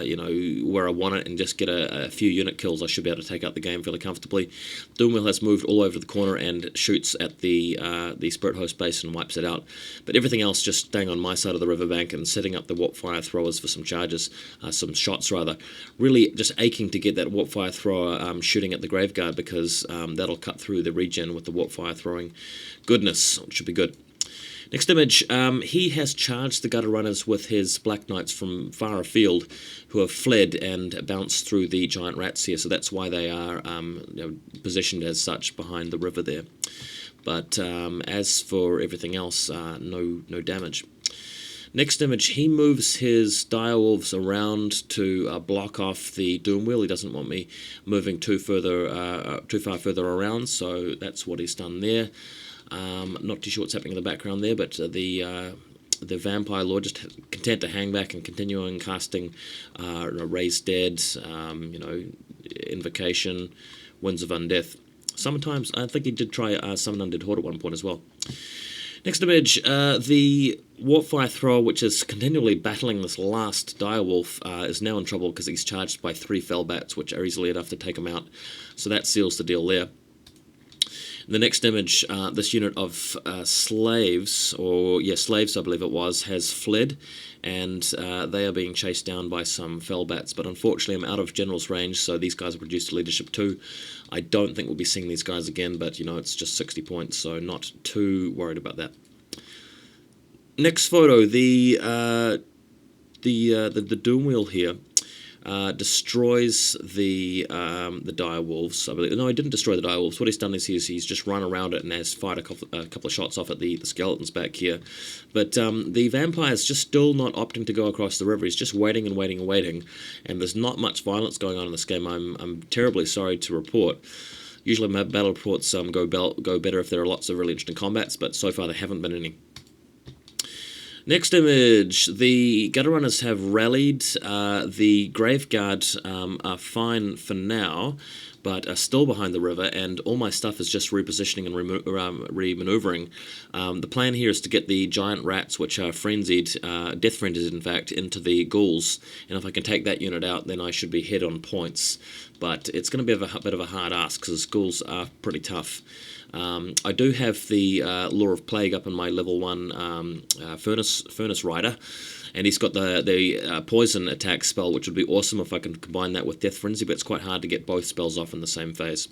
where I want it and just get a few unit kills, I should be able to take out the game fairly comfortably. Doomwheel has moved all over the corner and shoots at the Spirit Host base and wipes it out. But everything else just staying on my side of the riverbank and setting up the warp fire throwers for some charges, some shots rather. Really just aching to get that warp fire thrower shooting at the Graveguard, because that'll cut through the regen with the warp fire throwing goodness, which should be good. Next image, he has charged the gutter runners with his Black Knights from far afield, who have fled and bounced through the giant rats here, so that's why they are positioned as such behind the river there. But as for everything else, no damage. Next image, he moves his direwolves around to block off the Doomwheel. He doesn't want me moving too far further around, so that's what he's done there. Not too sure what's happening in the background there, but the Vampire Lord just content to hang back and continuing casting Raise Dead, Invocation, Winds of Undeath. Sometimes, I think he did try Summon Undead Horde at one point as well. Next image, the Warpfire Thrower, which is continually battling this last Direwolf, is now in trouble because he's charged by 3 Fellbats, which are easily enough to take him out. So that seals the deal there. In the next image, this unit of slaves, I believe it was, has fled, and they are being chased down by some Fellbats. But unfortunately, I'm out of General's range, so these guys are reduced to Leadership 2. I don't think we'll be seeing these guys again, but it's just 60 points, so not too worried about that. Next photo, the Doomwheel here. Destroys the direwolves. I believe. No, he didn't destroy the direwolves. What he's done is he's just run around it and has fired a couple of shots off at the skeletons back here. But the vampire's just still not opting to go across the river. He's just waiting and waiting and waiting. And there's not much violence going on in this game. I'm terribly sorry to report. Usually my battle reports go better if there are lots of really interesting combats, but so far there haven't been any. Next image, the Gutter Runners have rallied. The Graveguard are fine for now, but are still behind the river, and all my stuff is just repositioning and re-maneuvering. The plan here is to get the giant rats, which are frenzied, death frenzied in fact, into the ghouls, and if I can take that unit out, then I should be head on points. But it's going to be a bit of a hard ask, because ghouls are pretty tough. I do have the Law of Plague up in my level 1 Furnace Rider, and he's got the Poison attack spell, which would be awesome if I can combine that with Death Frenzy, but it's quite hard to get both spells off in the same phase.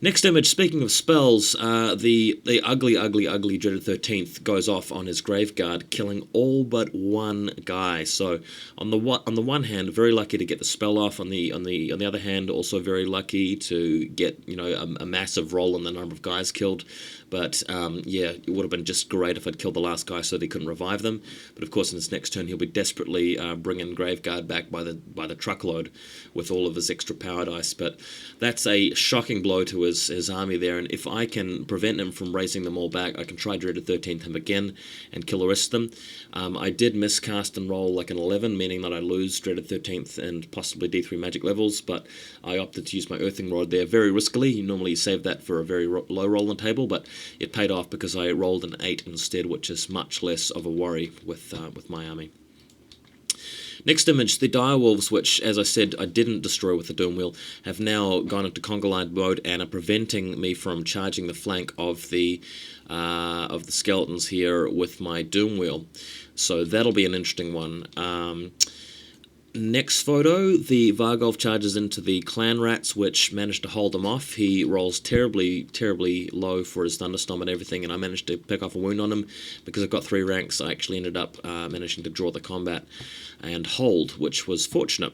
Next image, speaking of spells, the ugly Dreaded 13th goes off on his Graveguard, killing all but one guy. So on the one hand, very lucky to get the spell off. On the other hand, also very lucky to get a massive roll in the number of guys killed. But it would have been just great if I'd killed the last guy so that he couldn't revive them. But of course, in his next turn, he'll be desperately bringing Graveguard back by the truckload with all of his extra power dice. But that's a shocking blow to his army there. And if I can prevent him from raising them all back, I can try Dreaded 13th him again and kill the rest of them. I did miscast and roll like an 11, meaning that I lose Dreaded 13th and possibly D3 magic levels. But I opted to use my Earthing Rod there very riskily. You normally save that for a very low roll on the table, but it paid off because I rolled an 8 instead, which is much less of a worry with my army. Next image, the Direwolves, which, as I said, I didn't destroy with the Doomwheel, have now gone into conga line mode and are preventing me from charging the flank of the skeletons here with my Doomwheel. So that'll be an interesting one. Next photo, the Vargolf charges into the Clan Rats, which managed to hold him off. He rolls terribly low for his Thunderstorm and everything, and I managed to pick off a wound on him. Because I've got 3 ranks, I actually ended up managing to draw the combat and hold, which was fortunate.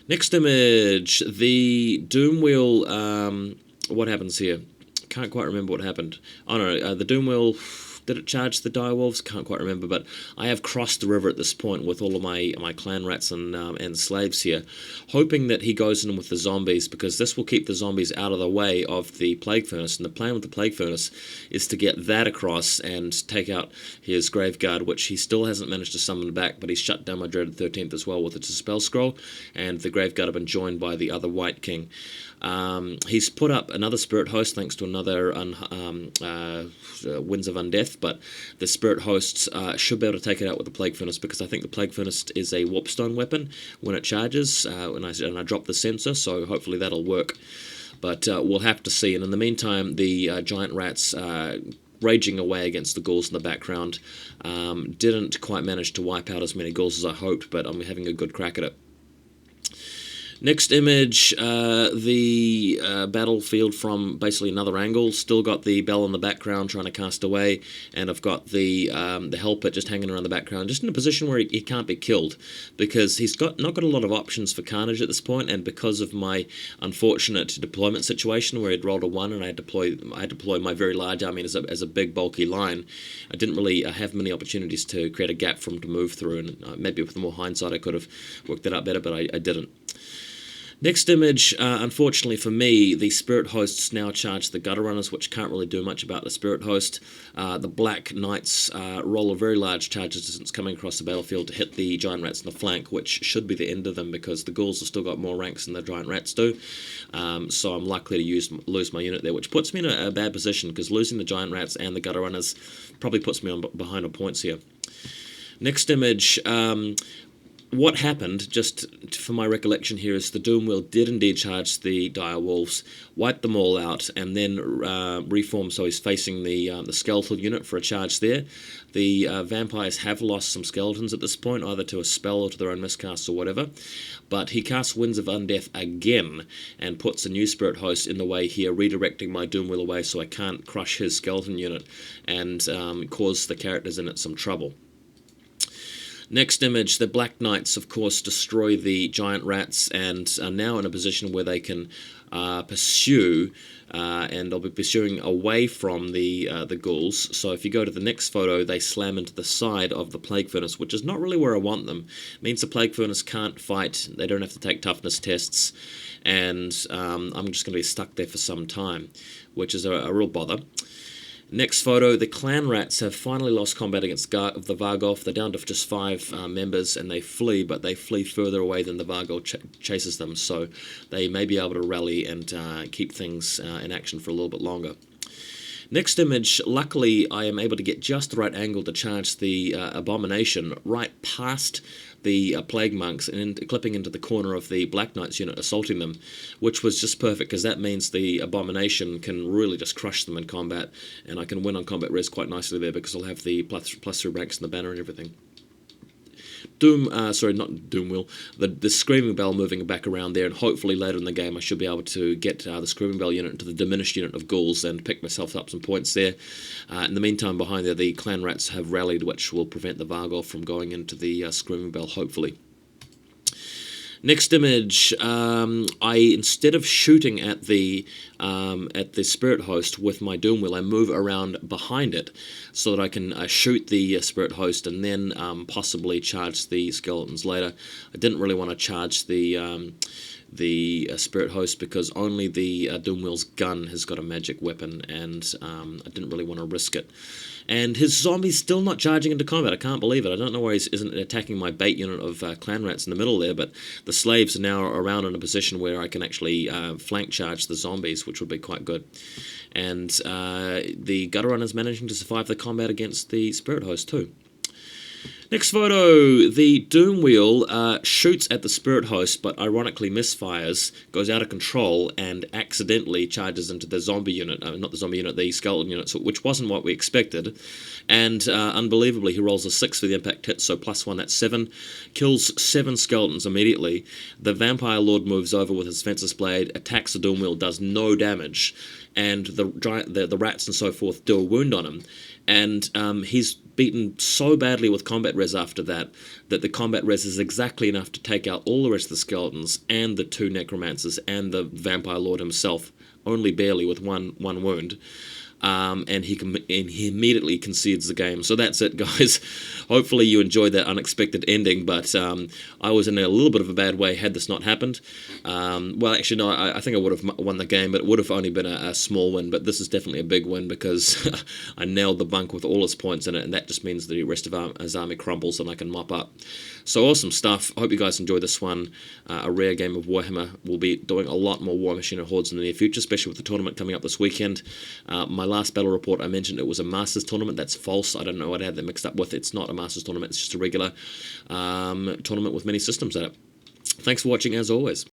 Next image, the Doomwheel, what happens here? Can't quite remember what happened. Oh no, the Doomwheel... Did it charge the Direwolves? Can't quite remember, but I have crossed the river at this point with all of my Clan Rats and slaves here, hoping that he goes in with the zombies, because this will keep the zombies out of the way of the Plague Furnace, and the plan with the Plague Furnace is to get that across and take out his Graveguard, which he still hasn't managed to summon back, but he's shut down my Dreaded 13th as well with its Dispel Scroll, and the Graveguard have been joined by the other White King. He's put up another Spirit Host thanks to another Winds of Undeath, off, but the Spirit Hosts should be able to take it out with the Plague Furnace, because I think the Plague Furnace is a Warpstone weapon when it charges, and I drop the sensor, so hopefully that'll work. But we'll have to see. And in the meantime, the giant rats raging away against the ghouls in the background didn't quite manage to wipe out as many ghouls as I hoped, but I'm having a good crack at it. Next image, the battlefield from basically another angle. Still got the bell in the background trying to cast away, and I've got the helper just hanging around the background, just in a position where he can't be killed, because he's not got a lot of options for carnage at this point, and because of my unfortunate deployment situation where he'd rolled a 1 and I had deploy my very large army as a big bulky line, I didn't really have many opportunities to create a gap for him to move through, and maybe with more hindsight I could have worked that out better, but I didn't. Next image, unfortunately for me, the Spirit Hosts now charge the Gutter Runners, which can't really do much about the Spirit Host. The Black Knights roll a very large charge distance coming across the battlefield to hit the Giant Rats in the flank, which should be the end of them because the Ghouls have still got more ranks than the Giant Rats do. So I'm likely to lose my unit there, which puts me in a bad position, because losing the Giant Rats and the Gutter Runners probably puts me behind on points here. Next image, what happened, just for my recollection here, is the Doom Wheel did indeed charge the Dire Wolves, wiped them all out, and then reformed so he's facing the skeletal unit for a charge there. The vampires have lost some skeletons at this point, either to a spell or to their own miscasts or whatever, but he casts Winds of Undeath again and puts a new Spirit Host in the way here, redirecting my Doom Wheel away so I can't crush his skeleton unit and cause the characters in it some trouble. Next image, the Black Knights, of course, destroy the Giant Rats and are now in a position where they can pursue, and they'll be pursuing away from the ghouls. So if you go to the next photo, they slam into the side of the Plague Furnace, which is not really where I want them. It means the Plague Furnace can't fight, they don't have to take toughness tests, and I'm just going to be stuck there for some time, which is a real bother. Next photo, the Clan Rats have finally lost combat against the Vargolf. They're down to just 5 members, and they flee, but they flee further away than the Vargolf chases them, so they may be able to rally and keep things in action for a little bit longer. Next image, luckily I am able to get just the right angle to charge the Abomination right past the Plague Monks and clipping into the corner of the Black Knights unit, assaulting them, which was just perfect because that means the Abomination can really just crush them in combat, and I can win on combat res quite nicely there because I'll have the plus 3 ranks in the banner and everything. Not Doom Wheel, the Screaming Bell moving back around there, and hopefully later in the game I should be able to get the Screaming Bell unit into the diminished unit of ghouls and pick myself up some points there. In the meantime, behind there, the Clan Rats have rallied, which will prevent the Vargolf from going into the Screaming Bell, hopefully. Next image, instead of shooting at the Spirit Host with my Doom Wheel, I move around behind it so that I can shoot the Spirit Host and then possibly charge the skeletons later. I didn't really want to charge the Spirit Host because only the Doom Wheel's gun has got a magic weapon, and I didn't really want to risk it. And his zombie's still not charging into combat. I can't believe it. I don't know why he isn't attacking my bait unit of Clan Rats in the middle there, but the slaves are now around in a position where I can actually flank charge the zombies, which would be quite good. And the Gutter Runner's managing to survive the combat against the Spirit Host too. Next photo, the Doom Wheel shoots at the Spirit Host, but ironically misfires, goes out of control, and accidentally charges into the zombie unit, not the zombie unit, the skeleton unit, which wasn't what we expected. And unbelievably, he rolls a 6 for the impact hit, so +1, that's 7. Kills 7 skeletons immediately. The Vampire Lord moves over with his Fencer's Blade, attacks the Doom Wheel, does no damage, and the rats and so forth do a wound on him. And he's beaten so badly with combat res after that the combat res is exactly enough to take out all the rest of the skeletons and the 2 necromancers and the Vampire Lord himself, only barely with one wound. And he immediately concedes the game. So that's it, guys. Hopefully you enjoyed that unexpected ending, but I was in a little bit of a bad way had this not happened. Well, actually, no, I think I would have won the game, but it would have only been a small win, but this is definitely a big win because I nailed the bunk with all his points in it, and that just means the rest of his army crumbles and I can mop up. So awesome stuff. I hope you guys enjoy this one. A rare game of Warhammer. We'll be doing a lot more War Machine and Hordes in the near future, especially with the tournament coming up this weekend. My last battle report, I mentioned it was a Masters tournament. That's false. I don't know what I had that mixed up with. It's not a Masters tournament. It's just a regular tournament with many systems in it. Thanks for watching, as always.